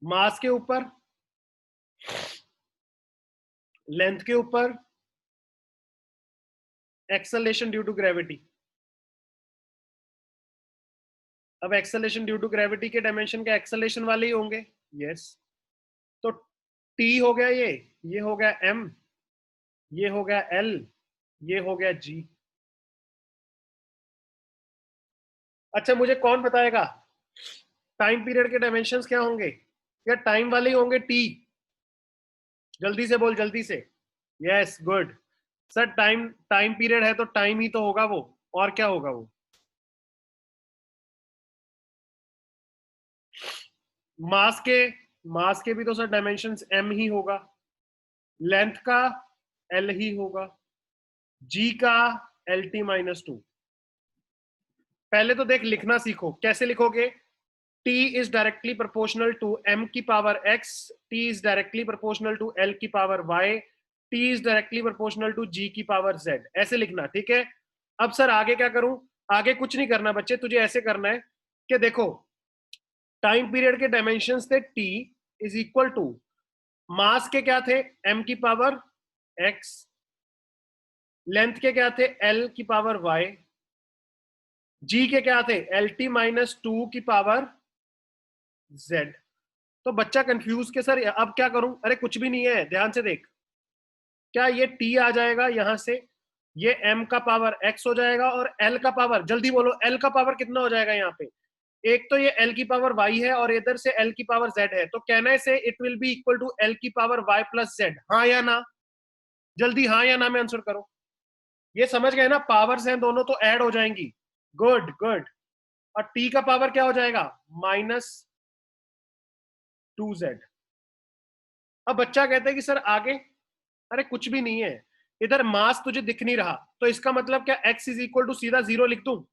मास के ऊपर, लेंथ के ऊपर, एक्सेलेरेशन ड्यू टू ग्रेविटी। अब एक्सेलेरेशन ड्यू टू ग्रेविटी के डायमेंशन क्या एक्सेलेरेशन वाले ही होंगे? यस। तो टी हो गया, ये हो गया एम, ये हो गया एल, ये हो गया जी। अच्छा, मुझे कौन बताएगा टाइम पीरियड के डायमेंशंस क्या होंगे? या टाइम वाले ही होंगे, टी? जल्दी से बोल, जल्दी से। Yes, good. Sir time time period है तो टाइम ही तो होगा वो, और क्या होगा वो? मास के मास के भी तो सर डायमेंशंस एम ही होगा, लेंथ का एल ही होगा, जी का LT-2। पहले तो देख लिखना सीखो, कैसे लिखोगे? T is directly proportional to m की power x, T is directly proportional to L की power y, T is directly proportional to G की पावर z। ऐसे लिखना, ठीक है? अब सर आगे क्या करूं? आगे कुछ नहीं करना बच्चे, तुझे ऐसे करना है कि देखो, टाइम पीरियड के डायमेंशंस थे T इज इक्वल टू, मास के क्या थे, m की पावर x, लेंथ के क्या थे, L की पावर y, G के क्या थे, LT-2 की पावर z। तो बच्चा कंफ्यूज के सर अब क्या करूं? अरे कुछ भी नहीं है, ध्यान से देख। क्या ये t आ जाएगा यहां से, ये m का पावर x हो जाएगा और l का पावर, जल्दी बोलो l का पावर कितना हो जाएगा यहाँ पे, एक तो ये l की पावर y है और इधर से l की पावर z है, तो कहना है से it will be equal to l की पावर y प्लस z, हाँ या ना, जल्दी हाँ या ना में आंसर करो। ये समझ गए ना, पावर्स हैं दोनों तो ऐड हो जाएंगी, गुड गुड। और t का पावर क्या हो जाएगा, -2z। अब बच्चा कहता है कि सर आगे, अरे कुछ भी नहीं है, इधर मास तुझे दिख नहीं रहा, तो इसका मतलब क्या x इज इक्वल टू सीधा 0 लिख दूं,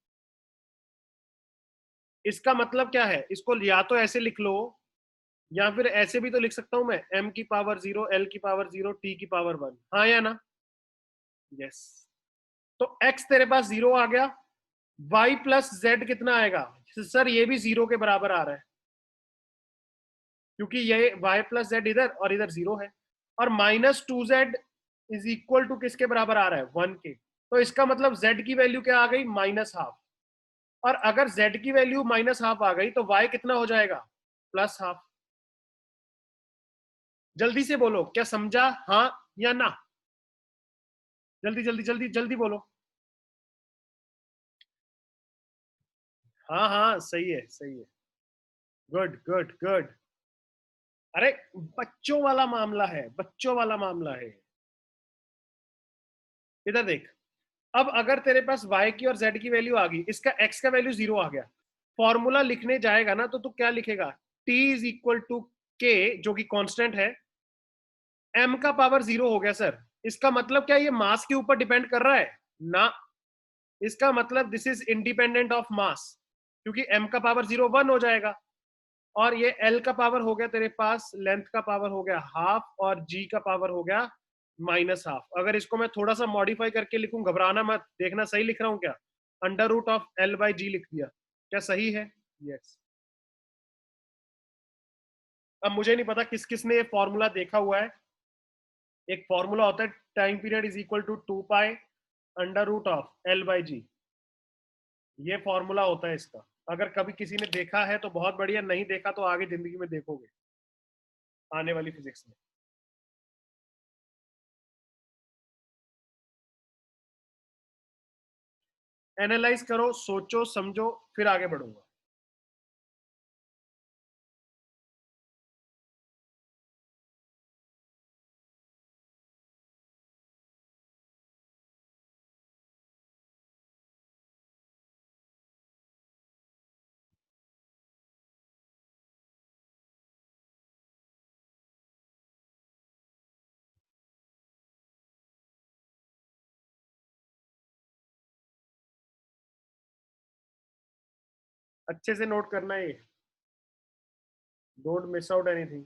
इसका मतलब क्या है, इसको या तो ऐसे लिख लो या फिर ऐसे भी तो लिख सकता हूं मैं, m की पावर 0, l की पावर 0, t की पावर 1, हाँ या ना, यस। तो x तेरे पास 0 आ गया, y प्लस z कितना आएगा, सर ये भी 0 के बराबर आ रहा है, क्योंकि ये y प्लस जेड इधर और इधर 0 है, और -2z इज इक्वल टू किसके बराबर आ रहा है, 1 के, तो इसका मतलब z की वैल्यू क्या आ गई, -12, और अगर z की वैल्यू -12 आ गई तो y कितना हो जाएगा, +12। जल्दी से बोलो, क्या समझा, हाँ या ना, जल्दी जल्दी जल्दी जल्दी बोलो, हाँ हाँ सही है सही है, गुड गुड गुड। अरे बच्चों वाला मामला है, बच्चों वाला मामला है, इधर देख। अब अगर तेरे पास y की और z की वैल्यू आ गई, इसका x का वैल्यू 0 आ गया, फॉर्मूला लिखने जाएगा ना तो तू क्या लिखेगा, t is equal to k, जो कि कांस्टेंट है, m का पावर 0 हो गया सर, इसका मतलब क्या ये मास के ऊपर डिपेंड कर रहा है ना, इसका मतलब this is independent of mass, क्योंकि m का पावर 0 1 हो जाएगा, और ये l का पावर हो गया तेरे पास, लेंथ का पावर हो गया हाफ, और g का पावर हो गया -12। अगर इसको मैं थोड़ा सा मॉडिफाई करके लिखूं, घबराना मत, देखना सही लिख रहा हूं क्या, √L/g लिख दिया, क्या सही है, यस। अब मुझे नहीं पता किस किस ने ये फॉर्मूला देखा हुआ है, एक फॉर्मूला होता है time period is equal to 2 pi √L/g, ये फॉर्मूला होता है इसका, अगर कभी किसी ने देखा है तो बहुत बढ़िया, नहीं देखा तो आगे जिंदगी में देखोगे आने वाली फिजिक्स में। एनालाइज करो, सोचो समझो, फिर आगे बढ़ूंगा। अच्छे से नोट करना है, don't miss out anything.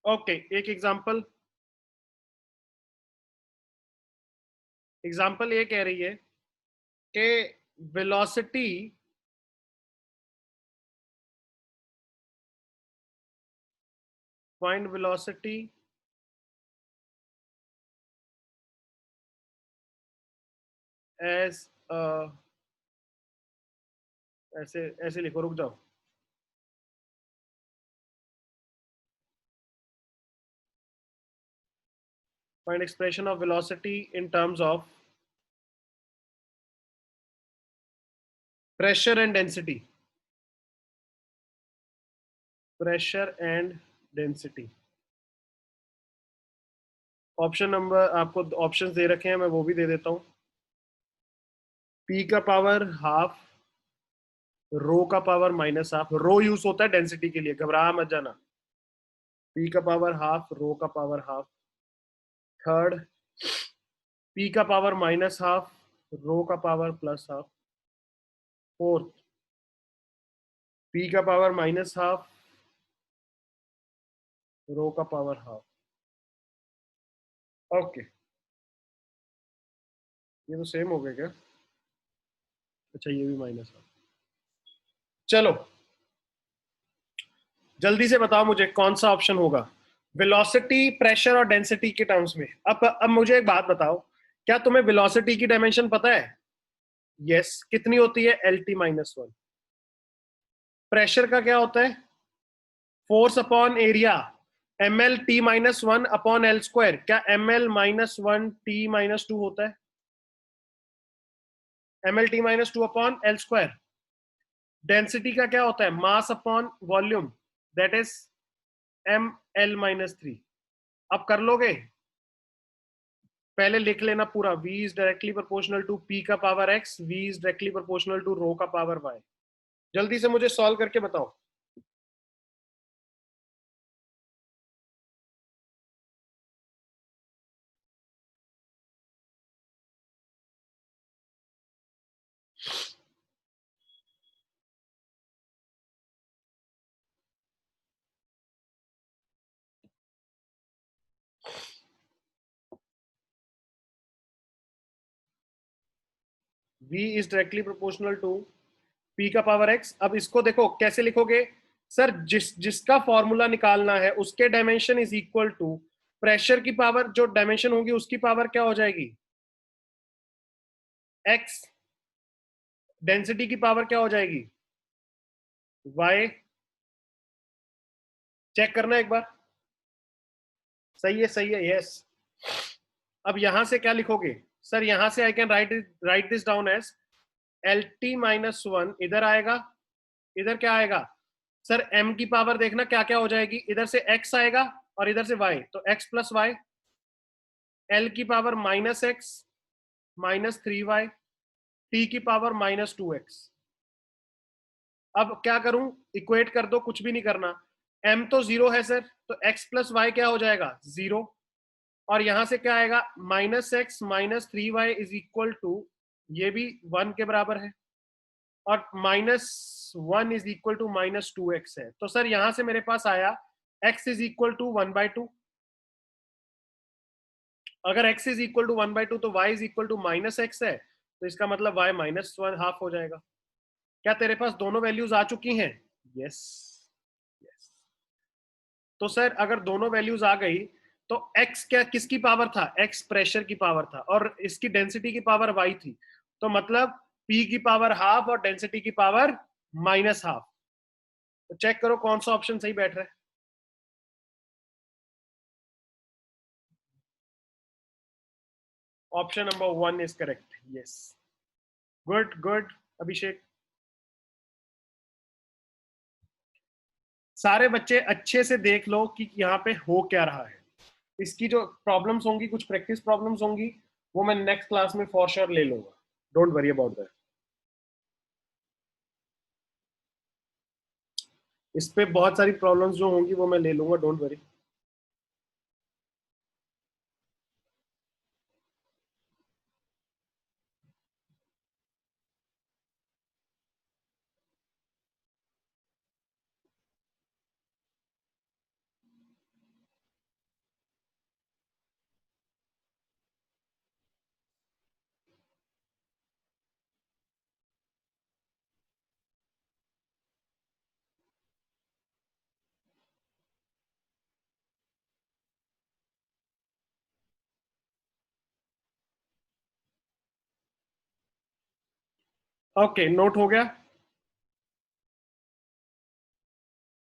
Okay, एक एग्जांपल, एग्जांपल ये कह रही है कि वेलोसिटी फाइंड वेलोसिटी एज ऐसे ऐसे लिखो, रुक जाओ, find expression of velocity in terms of pressure and density, pressure and density. Option number आपको ऑप्शंस दे रखे हैं, मैं वो भी दे देता हूँ, p का पावर हाफ, रो का पावर -हाफ, रो यूज होता है डेंसिटी के लिए, घबरा मत जाना, p का पावर हाफ, रो का पावर हाफ, थर्ड p का पावर -हाफ, रो का पावर +हाफ, फोर्थ p का पावर -हाफ, रो का पावर हाफ। ओके, ये तो सेम हो गया क्या? अच्छा, ये भी माइनस हाफ। चलो जल्दी से बताओ मुझे कौन सा ऑप्शन होगा वेलोसिटी, प्रेशर और डेंसिटी के टर्म्स में। अब मुझे एक बात बताओ, क्या तुम्हें वेलोसिटी की डायमेंशन पता है? यस, कितनी होती है? LT-1। प्रेशर का क्या होता है? Force upon area, ML T-1 upon L²। क्या ML-1 T-2 होता है? ML T-2 upon L²। Density का क्या होता है? Mass upon volume, that is ML-3। अब कर लोगे? पहले लिख लेना पूरा, V is directly proportional to P का power X, V is directly proportional to rho का पावर Y। जल्दी से मुझे सॉल्व करके बताओ। V is directly proportional to P का पावर X। अब इसको देखो कैसे लिखोगे सर, जिसका फॉर्मूला निकालना है उसके dimension is equal to pressure की पावर, जो डायमेंशन होगी उसकी पावर क्या हो जाएगी? X। डेंसिटी की पावर क्या हो जाएगी? Y। चेक करना एक बार। सही है, सही है, यस। अब यहां से क्या लिखोगे सर? यहां से I can write this down as LT-1 इधर आएगा, इधर क्या आएगा सर? M की पावर देखना क्या क्या हो जाएगी, इधर से X आएगा और इधर से Y, तो X प्लस वाई। L की पावर -X -3Y, T की पावर -2X। अब क्या करूं? इक्वेट कर दो, कुछ भी नहीं करना। M तो जीरो है सर, तो X प्लस वाई क्या हो जाएगा? जीरो। और यहां से क्या आएगा? -X -3Y is equal to, ये भी 1 के बराबर है, और -1 इज इक्वल टू -2X है। तो सर यहां से मेरे पास आया X इज इक्वल टू 1/2। अगर X इज इक्वल टू 1/2 तो Y is equal to -X है, तो इसका मतलब Y -1/2 हो जाएगा। क्या तेरे पास दोनों वैल्यूज आ चुकी हैं? Yes, yes. तो सर अगर दोनों वैल्यूज आ गई तो X क्या, किसकी पावर था? X प्रेशर की पावर था, और इसकी डेंसिटी की पावर Y थी। तो मतलब P की पावर हाफ और डेंसिटी की पावर -हाफ। तो चेक करो कौन सा ऑप्शन सही बैठ रहा है। Option number 1 is correct, yes. Good good Abhishek. सारे बच्चे अच्छे से देख लो कि यहाँ पे हो क्या रहा है। इसकी जो प्रॉब्लम्स होंगी, कुछ प्रैक्टिस प्रॉब्लम्स होंगी, वो मैं नेक्स्ट क्लास में फॉर श्योर ले लूंगा। Don't worry about that. इस पे बहुत सारी प्रॉब्लम्स जो होंगी वो मैं ले लूंगा, डोंट वरी। ओके, नोट हो गया।